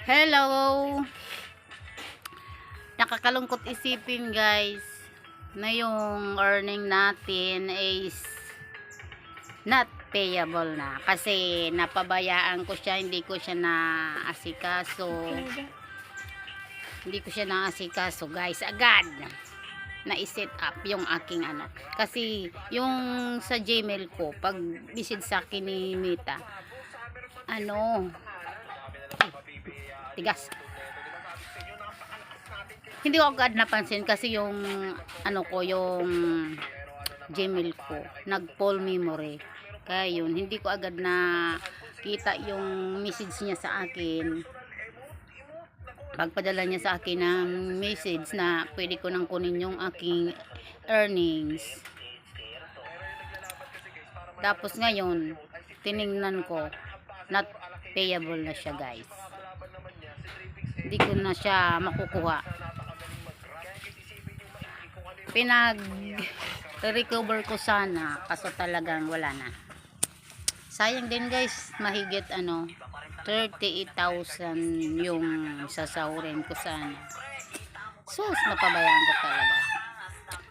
Hello! Nakakalungkot isipin guys na yung earning natin is not payable na kasi napabayaan ko siya, hindi ko siya naasikaso guys. Agad na i-set up yung aking ano, kasi yung sa Gmail ko pag message sa akin ni Mita tigas, hindi ko agad napansin kasi yung yung Gmail ko nag full memory, kaya yun hindi ko agad na kita yung message niya sa akin. Pagpadala niya sa akin ng message na pwede ko nang kunin yung aking earnings, tapos ngayon tiningnan ko not payable na siya guys, hindi ko na siya makukuha. Pinag-recover ko sana kaso talagang wala na. Sayang din guys, mahigit 38,000 yung sasahurin ko sana. Sus, napabayaan ko talaga.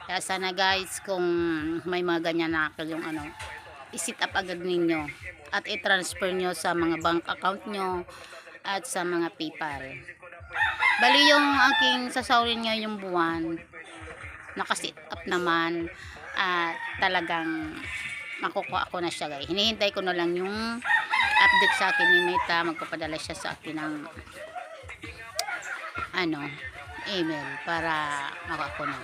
Kaya sana guys, kung may mga ganyan na yung i-set up agad ninyo at i-transfer nyo sa mga bank account nyo at sa mga PayPal. Bali yung aking sasahurin ngayong buwan, naka-set up naman at talagang makukuha ko na siya guys. Hinihintay ko na lang yung update sa akin ni Meta. Magpapadala siya sa akin ng email para makuha ko na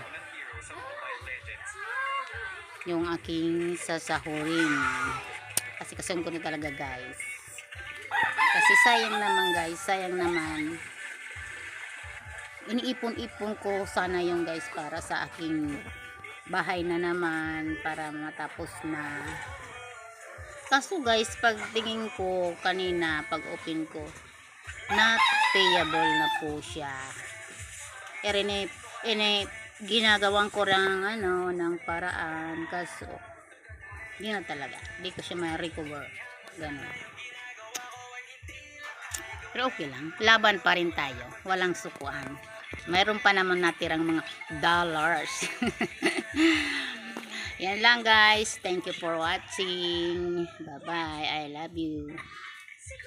yung aking sasahurin. Kasi kasun ko na talaga guys, kasi sayang naman iniipon-ipon ko sana yung guys para sa aking bahay na naman, para matapos na. Kaso guys, pag tingin ko kanina, pag open ko, not payable na po siya. Ginagawan ko lang ng paraan, kaso hindi na talaga, hindi ko siya ma-recover ganun. Pero okay lang, laban pa rin tayo, walang sukuan, mayroon pa naman natirang mga dollars. Yan lang guys, thank you for watching, bye bye, I love you.